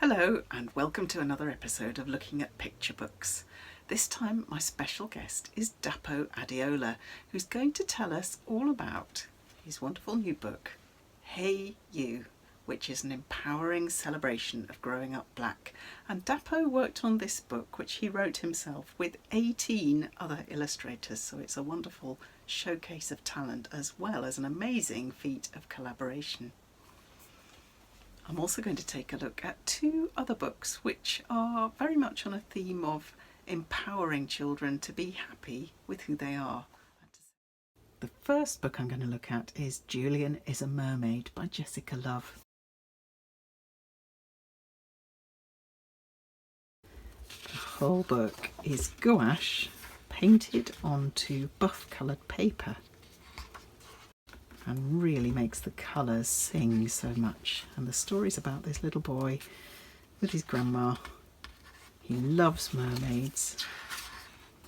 Hello and welcome to another episode of Looking at Picture Books. This time my special guest is Dapo Adeola, who's going to tell us all about his wonderful new book, Hey You, which is an empowering celebration of growing up black. And Dapo worked on this book, which he wrote himself, with 18 other illustrators, so it's a wonderful showcase of talent as well as an amazing feat of collaboration. I'm also going to take a look at two other books which are very much on a theme of empowering children to be happy with who they are. The first book I'm going to look at is Julian Is A Mermaid by Jessica Love. The whole book is gouache painted onto buff coloured paper, and really makes the colours sing so much. And the story's about this little boy with his grandma. He loves mermaids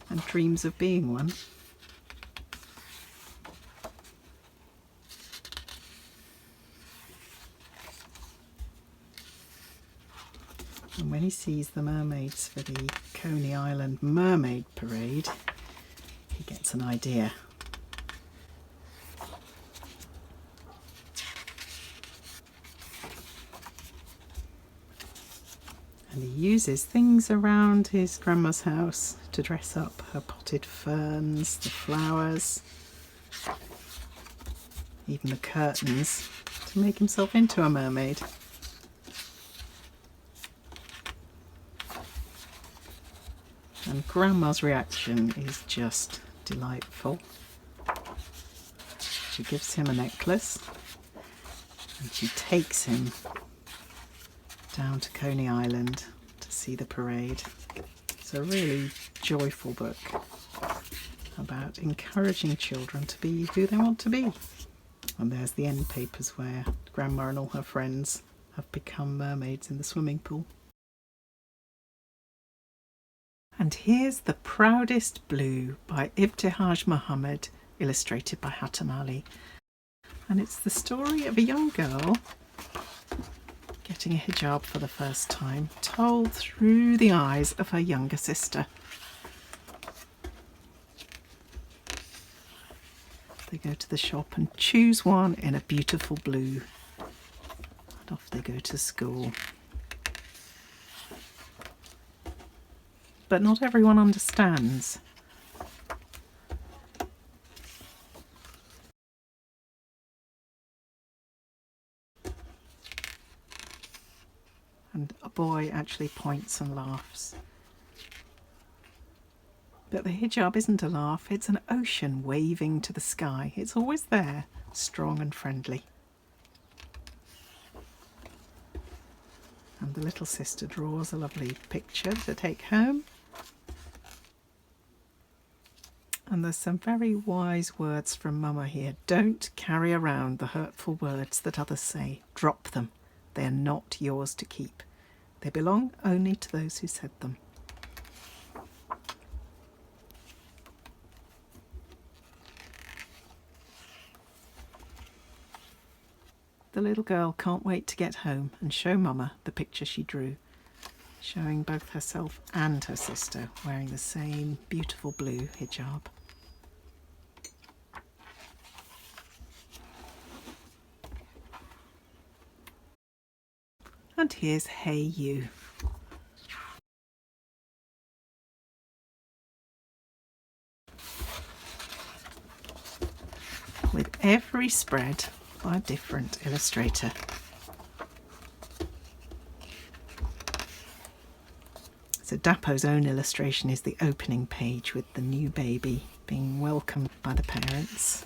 and dreams of being one. And when he sees the mermaids for the Coney Island Mermaid Parade, he gets an idea. And he uses things around his grandma's house to dress up her potted ferns, the flowers, even the curtains, to make himself into a mermaid. And Grandma's reaction is just delightful. She gives him a necklace and she takes him down to Coney Island to see the parade. It's a really joyful book about encouraging children to be who they want to be. And there's the end papers where Grandma and all her friends have become mermaids in the swimming pool. And here's The Proudest Blue by Ibtihaj Muhammad, illustrated by Hatem Aly. And it's the story of a young girl getting a hijab for the first time, told through the eyes of her younger sister. They go to the shop and choose one in a beautiful blue, and off they go to school. But not everyone understands. And a boy actually points and laughs. But the hijab isn't a laugh, it's an ocean waving to the sky. It's always there, strong and friendly. And the little sister draws a lovely picture to take home. And there's some very wise words from Mama here. Don't carry around the hurtful words that others say. Drop them. They are not yours to keep. They belong only to those who said them. The little girl can't wait to get home and show Mama the picture she drew, showing both herself and her sister wearing the same beautiful blue hijab. And here's Hey You. With every spread by a different illustrator. So Dapo's own illustration is the opening page with the new baby being welcomed by the parents.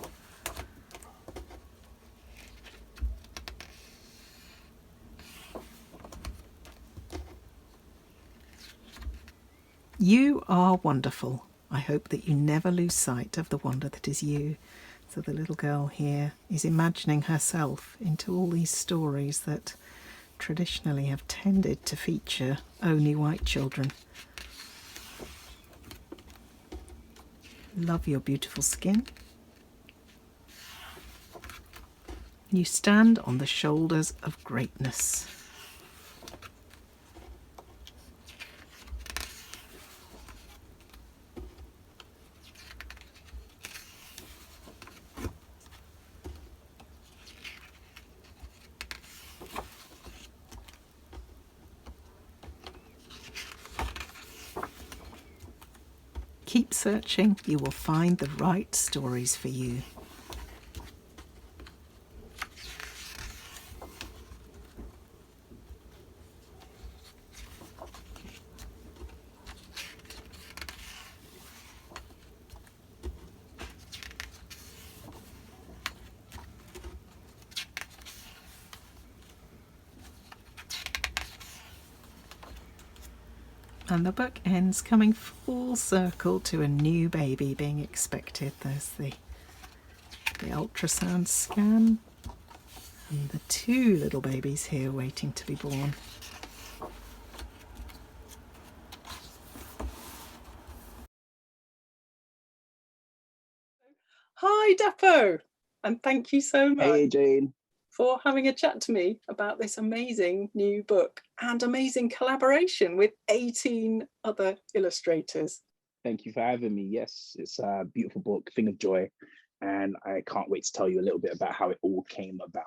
You are wonderful. I hope that you never lose sight of the wonder that is you. So the little girl here is imagining herself into all these stories that traditionally have tended to feature only white children. Love your beautiful skin. You stand on the shoulders of greatness. Keep searching, you will find the right stories for you. And the book ends coming full circle to a new baby being expected. There's the ultrasound scan and the two little babies here waiting to be born. Hi Dapo, and thank you so much. Hey Jane. For having a chat to me about this amazing new book and amazing collaboration with 18 other illustrators. Thank you for having me. Yes, it's a beautiful book, thing of joy. And I can't wait to tell you a little bit about how it all came about.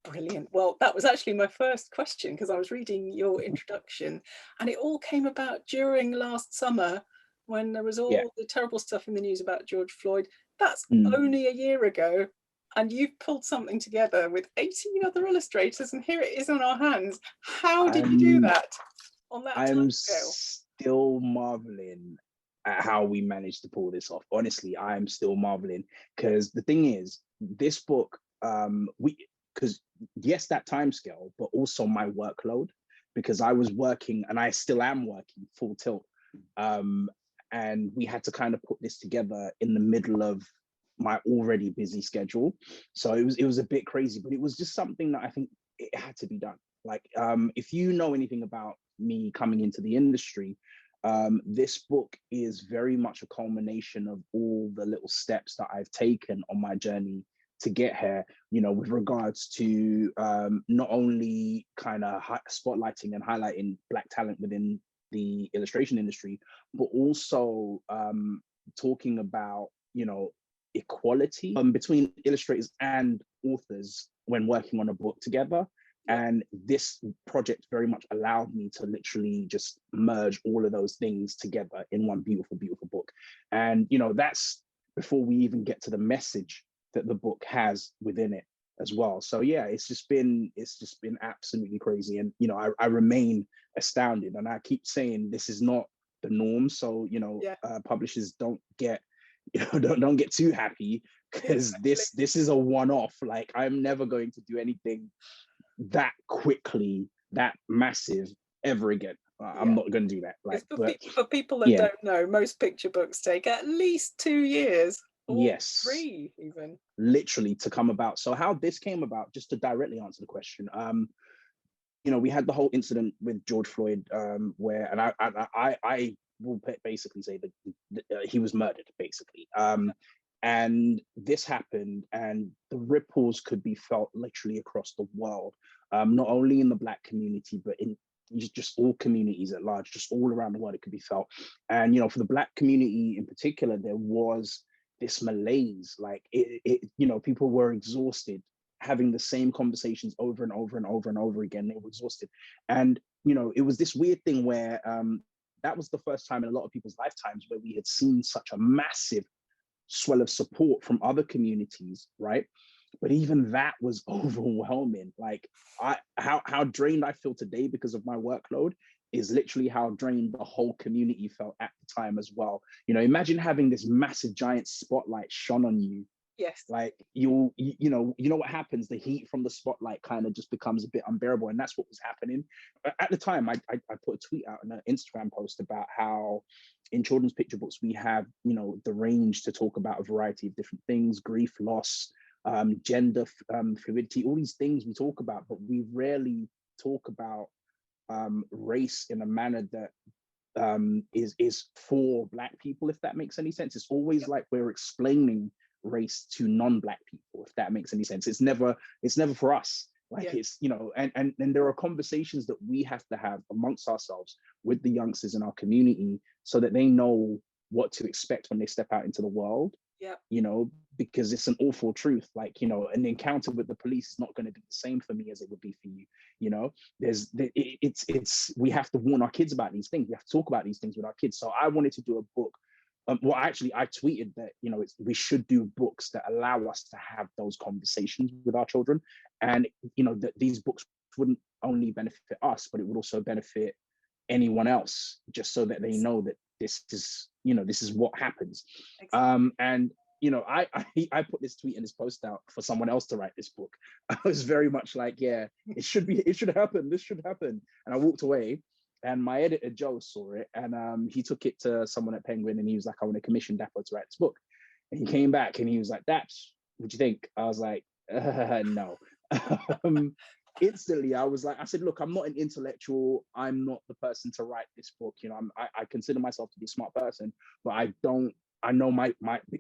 Brilliant. Well, that was actually my first question because I was reading your introduction and it all came about during last summer when there was all the terrible stuff in the news about George Floyd. That's only a year ago. And you've pulled something together with 18 other illustrators, and here it is on our hands. How did you do that on that time scale? I'm still marveling at how we managed to pull this off. Honestly, I'm still marveling because the thing is, this book, because yes, that time scale, but also my workload, because I was working and I still am working full tilt. And we had to kind of put this together in the middle of my already busy schedule. So it was a bit crazy, but it was just something that I think it had to be done. Like, if you know anything about me coming into the industry, this book is very much a culmination of all the little steps that I've taken on my journey to get here, you know, with regards to not only kind of spotlighting and highlighting Black talent within the illustration industry, but also talking about, you know, equality between illustrators and authors when working on a book together. And this project very much allowed me to literally just merge all of those things together in one beautiful, beautiful book. And, you know, that's before we even get to the message that the book has within it as well. So yeah, it's just been absolutely crazy. And, you know, I remain astounded. And I keep saying this is not the norm. So, you know, publishers don't get too happy, because this is a one-off. Like, I'm never going to do anything that quickly, that massive ever again. I'm not going to do that. Like, for people that don't know, most picture books take at least 2 years. Or 3 even. Literally to come about. So how this came about, just to directly answer the question, you know, we had the whole incident with George Floyd, where, and I will basically say that he was murdered, basically. And this happened, and the ripples could be felt literally across the world, not only in the Black community, but in just all communities at large, just all around the world, it could be felt. And, you know, for the Black community in particular, there was this malaise, like you know, people were exhausted, having the same conversations over and over and over and over again. They were exhausted. And, you know, it was this weird thing where that was the first time in a lot of people's lifetimes where we had seen such a massive swell of support from other communities, right? But even that was overwhelming. Like, how drained I feel today because of my workload is literally how drained the whole community felt at the time as well. You know, imagine having this massive giant spotlight shone on you. Yes. Like, you know what happens, the heat from the spotlight kind of just becomes a bit unbearable. And that's what was happening. At the time, I put a tweet out and an Instagram post about how in children's picture books, we have, you know, the range to talk about a variety of different things: grief, loss, gender fluidity, all these things we talk about, but we rarely talk about race in a manner that is for Black people, if that makes any sense. It's always like we're explaining race to non-Black people, if that makes any sense. It's never for us. Like, it's, you know, and there are conversations that we have to have amongst ourselves with the youngsters in our community so that they know what to expect when they step out into the world. You know, because it's an awful truth. Like, you know, an encounter with the police is not going to be the same for me as it would be for you. You know, we have to warn our kids about these things. We have to talk about these things with our kids. So I wanted to do a book well, actually, I tweeted that, we should do books that allow us to have those conversations with our children. And, that these books wouldn't only benefit us, but it would also benefit anyone else, just so that they know that this is what happens. Exactly. And, I put this tweet and this post out for someone else to write this book. I was very much like, yeah, it should happen. This should happen. And I walked away. And my editor, Joe, saw it, and he took it to someone at Penguin, and he was like, I want to commission Dapo to write this book. And he came back and he was like, Daps, what do you think? I was like, no. Instantly, I said, look, I'm not an intellectual. I'm not the person to write this book. I consider myself to be a smart person, but I know my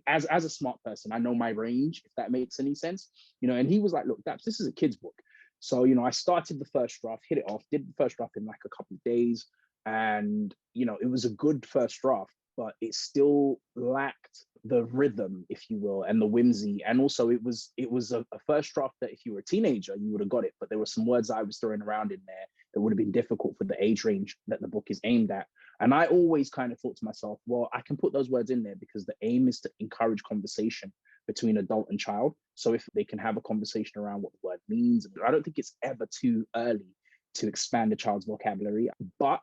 as a smart person, I know my range, if that makes any sense. And he was like, look, Daps, this is a kid's book. So, I started the first draft, hit it off, did the first draft in like a couple of days. And, it was a good first draft, but it still lacked the rhythm, if you will, and the whimsy. And also it was a first draft that if you were a teenager, you would have got it. But there were some words I was throwing around in there that would have been difficult for the age range that the book is aimed at. And I always kind of thought to myself, well, I can put those words in there because the aim is to encourage conversation between adult and child. So if they can have a conversation around what the word means, I don't think it's ever too early to expand a child's vocabulary. But,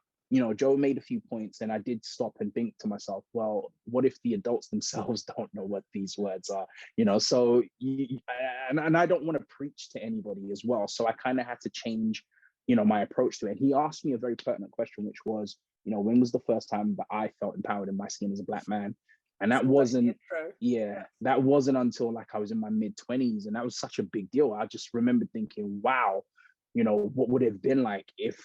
Joe made a few points, and I did stop and think to myself, well, what if the adults themselves don't know what these words are? So, and I don't want to preach to anybody as well. So I kind of had to change, my approach to it. And he asked me a very pertinent question, which was, when was the first time that I felt empowered in my skin as a Black man? And that wasn't, that wasn't until like I was in my mid-20s. And that was such a big deal. I just remember thinking, wow, what would it have been like if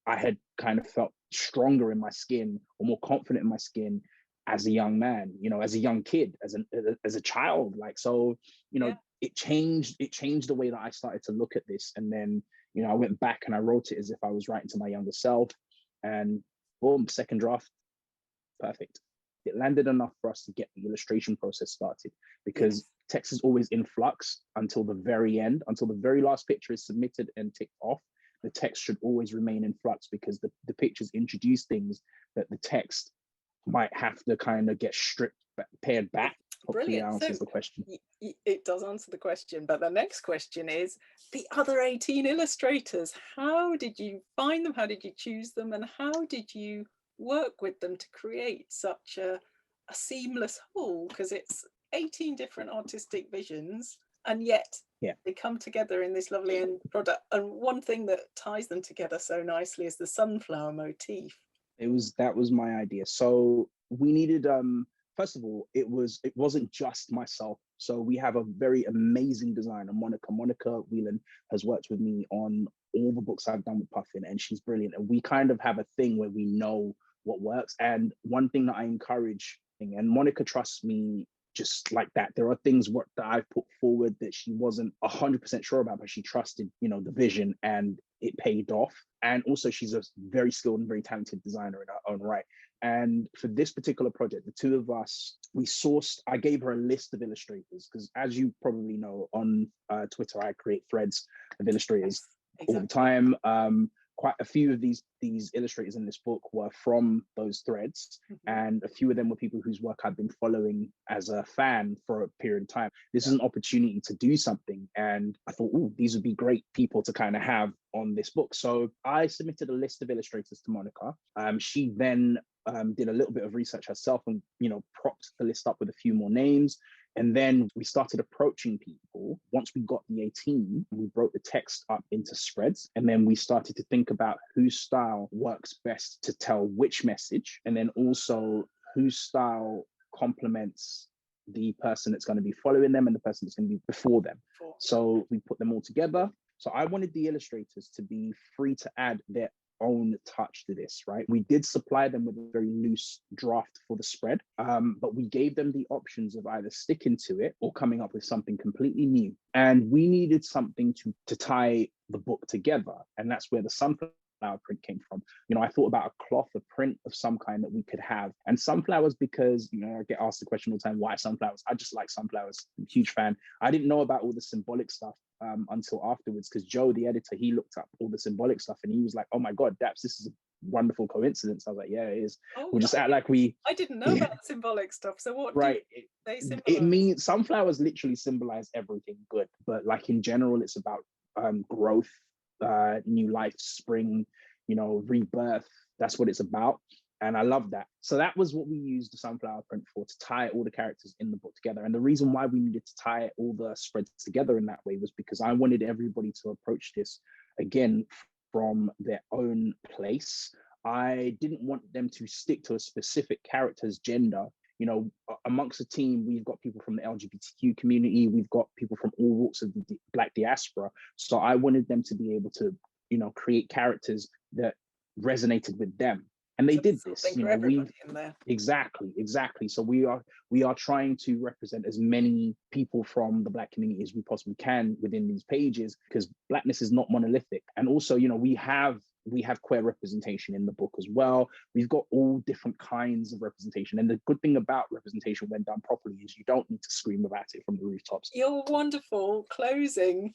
I had kind of felt stronger in my skin or more confident in my skin as a young man, as a young kid, as a child. Like, so, it changed the way that I started to look at this. And then, I went back and I wrote it as if I was writing to my younger self, and boom, second draft, perfect. It landed enough for us to get the illustration process started, because text is always in flux until the very end, until the very last picture is submitted and ticked off. The text should always remain in flux, because the pictures introduce things that the text might have to kind of get pared back. Hopefully that answers the question. It does answer the question, but the next question is the other 18 illustrators. How did you find them? How did you choose them? And how did you work with them to create such a seamless whole? Because it's 18 different artistic visions, and yet they come together in this lovely end product. And one thing that ties them together so nicely is the sunflower motif. That was my idea. So we needed, first of all, it wasn't just myself. So we have a very amazing designer, Monica Whelan, has worked with me on all the books I've done with Puffin, and she's brilliant. And we kind of have a thing where we know what works. And one thing that I encourage, and Monica trusts me just like that. There are things that I've put forward that she wasn't 100% sure about, but she trusted, the vision, and it paid off. And also she's a very skilled and very talented designer in her own right. And for this particular project, the two of us, I gave her a list of illustrators, because as you probably know, on Twitter, I create threads of illustrators all the time. Quite a few of these illustrators in this book were from those threads, and a few of them were people whose work I've been following as a fan for a period of time. This is an opportunity to do something, and I thought, oh, these would be great people to kind of have on this book. So I submitted a list of illustrators to Monica. She then did a little bit of research herself and propped the list up with a few more names. And then we started approaching people. Once we got the 18, we broke the text up into spreads. And then we started to think about whose style works best to tell which message. And then also whose style complements the person that's going to be following them and the person that's going to be before them. So we put them all together. So I wanted the illustrators to be free to add their own touch to this, right? We did supply them with a very loose draft for the spread, but we gave them the options of either sticking to it or coming up with something completely new. And we needed something to tie the book together. And that's where the sunflower print came from. I thought about a cloth, a print of some kind that we could have. And sunflowers, because, I get asked the question all the time, why sunflowers? I just like sunflowers. I'm a huge fan. I didn't know about all the symbolic stuff until afterwards, because Joe, the editor, he looked up all the symbolic stuff and he was like, oh my God, Daps, this is a wonderful coincidence. I was like, yeah, it is. Oh, We'll just act like we. I didn't know about symbolic stuff. So what Right. do they symbolize? It means sunflowers literally symbolize everything good, but like in general, it's about growth, new life, spring, rebirth. That's what it's about. And I love that. So that was what we used the sunflower print for, to tie all the characters in the book together. And the reason why we needed to tie all the spreads together in that way was because I wanted everybody to approach this, again, from their own place. I didn't want them to stick to a specific character's gender. Amongst the team, we've got people from the LGBTQ community, we've got people from all walks of the Black diaspora. So I wanted them to be able to, create characters that resonated with them. And they did this, exactly. So we are trying to represent as many people from the Black community as we possibly can within these pages, because Blackness is not monolithic. And also, we have queer representation in the book as well. We've got all different kinds of representation. And the good thing about representation when done properly is you don't need to scream about it from the rooftops. Your wonderful closing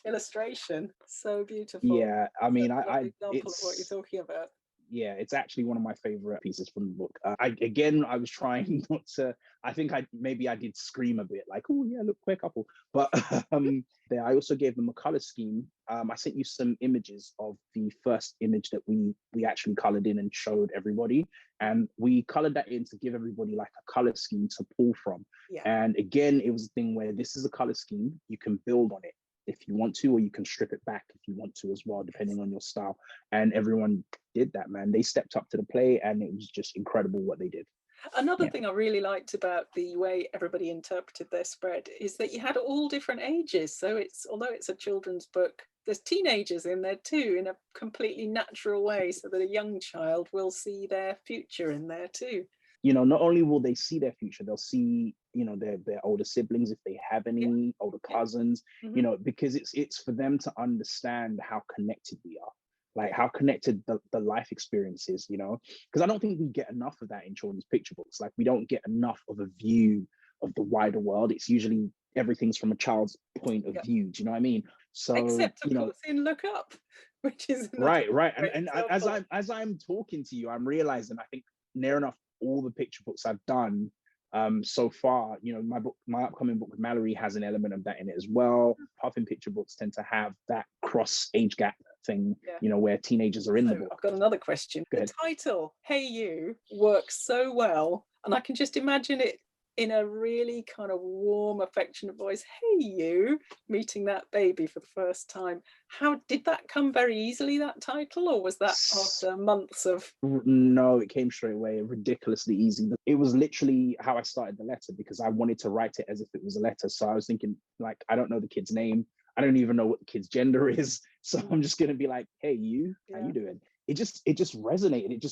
illustration, so beautiful. Yeah, I mean, example of what you're talking about. Yeah, it's actually one of my favorite pieces from the book. I was trying not to. I think I did scream a bit, like, oh yeah, look, queer couple. But I also gave them a color scheme. I sent you some images of the first image that we actually colored in and showed everybody, and we colored that in to give everybody like a color scheme to pull from. Yeah. And again, it was a thing where this is a color scheme, you can build on it if you want to, or you can strip it back if you want to as well, depending on your style. And everyone did that, man. They stepped up to the plate, and it was just incredible what they did. Another thing I really liked about the way everybody interpreted their spread is that you had all different ages. So although it's a children's book, there's teenagers in there too, in a completely natural way, so that a young child will see their future in there too. Not only will they see their future, they'll see, their older siblings, if they have any, older cousins, because it's for them to understand how connected we are, like how connected the life experience is, because I don't think we get enough of that in children's picture books. Like, we don't get enough of a view of the wider world. It's usually everything's from a child's point of view. Do you know what I mean? So, except of course in Look Up, which is right. And as I'm talking to you, I'm realizing, I think near enough all the picture books I've done so far, my upcoming book with Mallory has an element of that in it as well. Puffin picture books tend to have that cross age gap thing, where teenagers are in the book. I've got another question. The title, Hey You, works so well, and I can just imagine it in a really kind of warm, affectionate voice. Hey You, meeting that baby for the first time. How did that come very easily, that title, or was that after months of? No, it came straight away, ridiculously easy. It was literally how I started the letter, because I wanted to write it as if it was a letter. So I was thinking, like, I don't know the kid's name, I don't even know what the kid's gender is, so I'm just gonna be like, hey you, how you doing? It just resonated.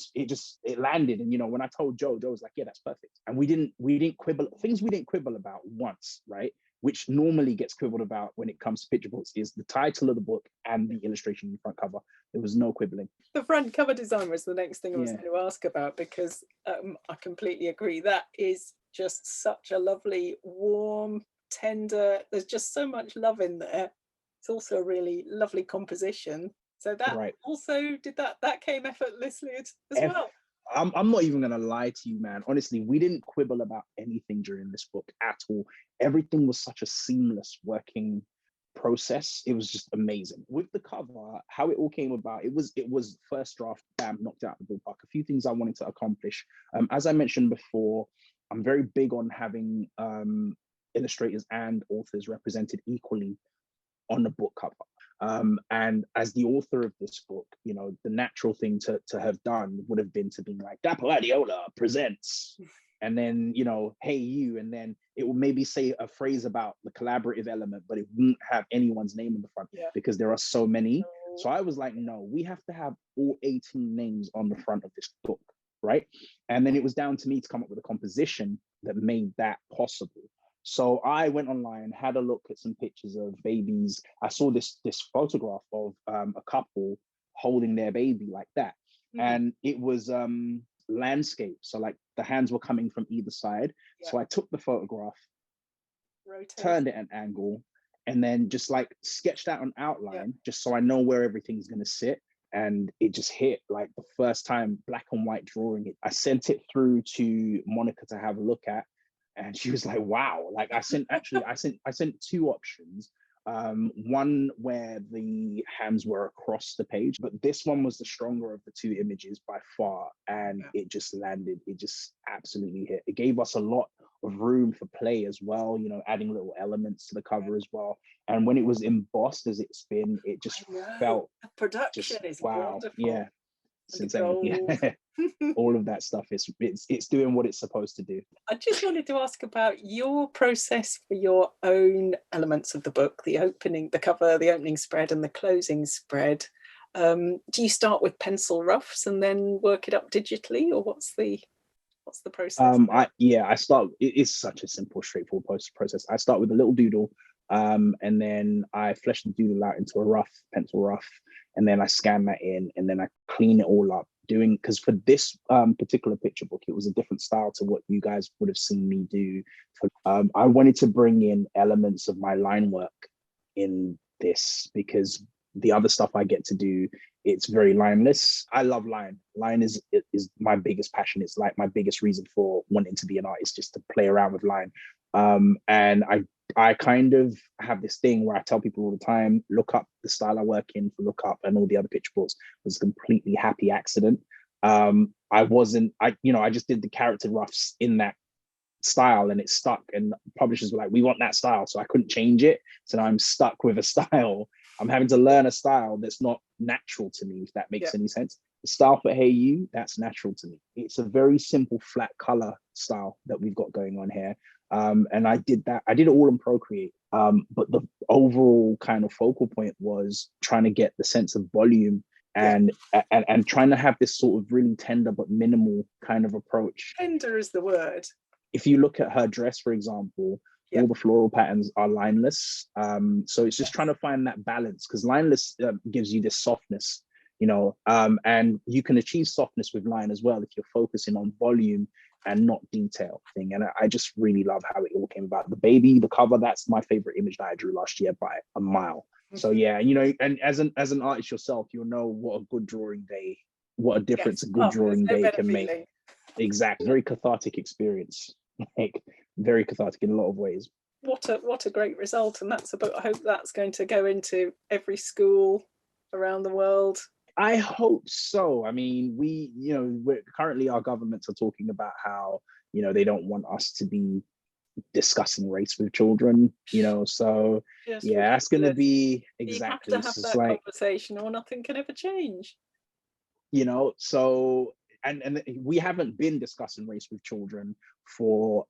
It landed. And when I told Joe was like, yeah, that's perfect. And we didn't quibble. Things we didn't quibble about once, right? Which normally gets quibbled about when it comes to picture books is the title of the book and the illustration in the front cover. There was no quibbling. The front cover design was the next thing I was going to ask about, because I completely agree. That is just such a lovely, warm, tender, there's just so much love in there. It's also a really lovely composition. So that also that came effortlessly as well. I'm not even gonna lie to you, man. Honestly, we didn't quibble about anything during this book at all. Everything was such a seamless working process. It was just amazing. With the cover, how it all came about, it was first draft, bam, knocked out the ballpark. A few things I wanted to accomplish. As I mentioned before, I'm very big on having illustrators and authors represented equally on the book cover. And as the author of this book, the natural thing to have done would have been to be like, Dapo Adeola presents, and then, hey you, and then it will maybe say a phrase about the collaborative element, but it won't have anyone's name in the front because there are so many. So I was like, no, we have to have all 18 names on the front of this book, right? And then it was down to me to come up with a composition that made that possible. So I went online, had a look at some pictures of babies. I saw this photograph of a couple holding their baby like that. And it was landscape. So like the hands were coming from either side. So I took the photograph, turned it at an angle, and then just like sketched out an outline just so I know where everything's going to sit. and it just hit. Like the first time, black and white drawing it, I sent it through to Monica to have a look at, and she was like, wow. Like I sent two options. One where the hands were across the page, but this one was the stronger of the two images by far, and it just landed. It just absolutely hit. It gave us a lot of room for play as well, you know, adding little elements to the cover as well. And when it was embossed as it's been, it just felt the production just is wow. wonderful. Yeah, it's insane. Yeah. All of that stuff is it's doing what it's supposed to do. I just wanted to ask about your process for your own elements of the book, the opening, the cover, the opening spread and the closing spread. Do you start with pencil roughs and then work it up digitally, or what's the process? I start. It's such a simple, straightforward process. I start with a little doodle, and then I flesh the doodle out into a rough, pencil rough, and then I scan that in, and then I clean it all up. Because for this particular picture book, it was a different style to what you guys would have seen me do. I wanted to bring in elements of my line work in this, because the other stuff I get to do, it's very lineless. I love line. Line is my biggest passion. It's like my biggest reason for wanting to be an artist, just to play around with line. And I kind of have this thing where I tell people all the time, look up the style I work in for Look Up and all the other picture books. Was a completely happy accident. I just did the character roughs in that style and it stuck, and publishers were like, we want that style. So I couldn't change it. So now I'm stuck with a style. I'm having to learn a style that's not natural to me, if that makes any sense. The style for Hey You, that's natural to me. It's a very simple flat color style that we've got going on here. And I did it all in Procreate. But the overall kind of focal point was trying to get the sense of volume and trying to have this sort of really tender but minimal kind of approach. Tender is the word. If you look at her dress, for example, all the floral patterns are lineless. So it's just trying to find that balance, because lineless gives you this softness, you know, and you can achieve softness with line as well if you're focusing on volume and not detail thing. And I just really love how it all came about. The baby, the cover, that's my favorite image that I drew last year by a mile. So yeah, you know, and as an artist yourself, you'll know what a good drawing day, what a difference a good drawing day can make. Exactly. Very cathartic experience. Like very cathartic in a lot of ways. What a great result. And that's about, I hope that's going to go into every school around the world. I hope so. I mean, we're currently, our governments are talking about how, you know, they don't want us to be discussing race with children, you know, so that's going to be exactly. You have to have that conversation or nothing can ever change. You know, so and we haven't been discussing race with children for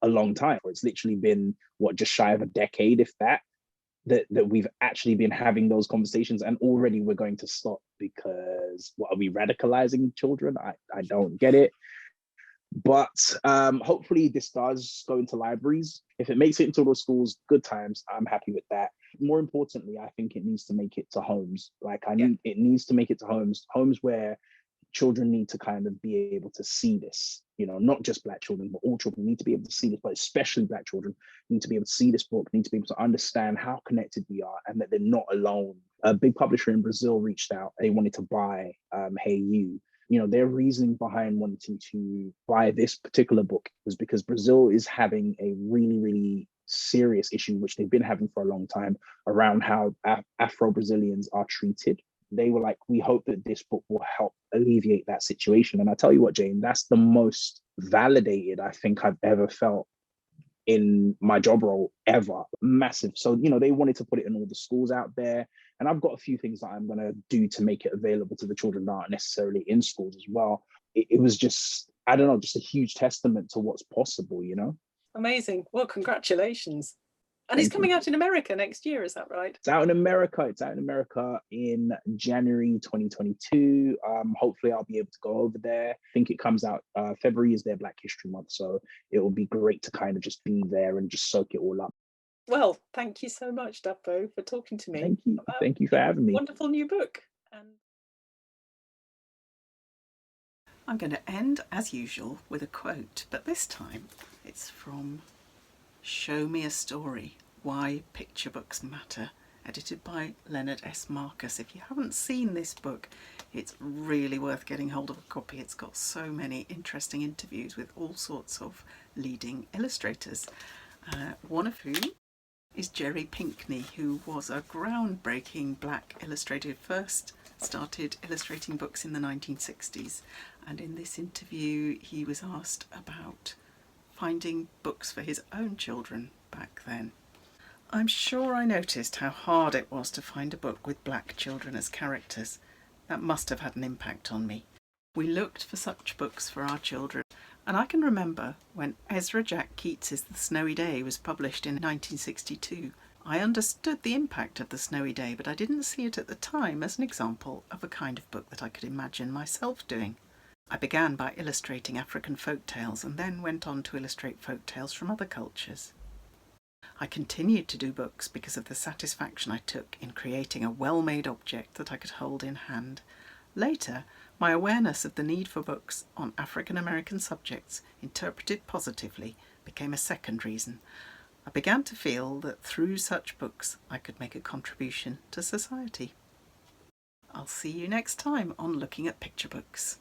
a long time. It's literally been just shy of a decade, if that we've actually been having those conversations, and already we're going to stop because what are we radicalizing children? I don't get it. But hopefully this does go into libraries. If it makes it into the schools, good times. I'm happy with that. More importantly, I think it needs to make it to homes. It needs to make it to homes where children need to kind of be able to see this, you know, not just Black children, but all children need to be able to see this, but especially Black children need to be able to see this book, need to be able to understand how connected we are and that they're not alone. A big publisher in Brazil reached out. They wanted to buy Hey You. You know, their reasoning behind wanting to buy this particular book was because Brazil is having a really, really serious issue, which they've been having for a long time, around how Afro-Brazilians are treated. They were like, we hope that this book will help alleviate that situation. And I tell you what, Jane, that's the most validated I think I've ever felt in my job role ever. Massive. So, you know, they wanted to put it in all the schools out there. And I've got a few things that I'm going to do to make it available to the children that aren't necessarily in schools as well. It was just, I don't know, just a huge testament to what's possible, you know? Amazing. Well, congratulations. And it's coming out in America next year, is that right? It's out in America. It's out in America in January 2022. Hopefully I'll be able to go over there. I think it comes out, February is their Black History Month. So it will be great to kind of just be there and just soak it all up. Well, thank you so much, Dapo, for talking to me. Thank you. Thank you for having me. Wonderful new book. And I'm going to end, as usual, with a quote, but this time it's from Show Me a Story, Why Picture Books Matter, edited by Leonard S. Marcus. If you haven't seen this book, it's really worth getting hold of a copy. It's got so many interesting interviews with all sorts of leading illustrators, one of whom is Jerry Pinkney, who was a groundbreaking black illustrator who first started illustrating books in the 1960s. And in this interview he was asked about finding books for his own children back then. I'm sure I noticed how hard it was to find a book with black children as characters. That must have had an impact on me. We looked for such books for our children, and I can remember when Ezra Jack Keats's The Snowy Day was published in 1962. I understood the impact of The Snowy Day, but I didn't see it at the time as an example of a kind of book that I could imagine myself doing. I began by illustrating African folk tales and then went on to illustrate folk tales from other cultures. I continued to do books because of the satisfaction I took in creating a well-made object that I could hold in hand. Later, my awareness of the need for books on African American subjects interpreted positively became a second reason. I began to feel that through such books I could make a contribution to society. I'll see you next time on Looking at Picture Books.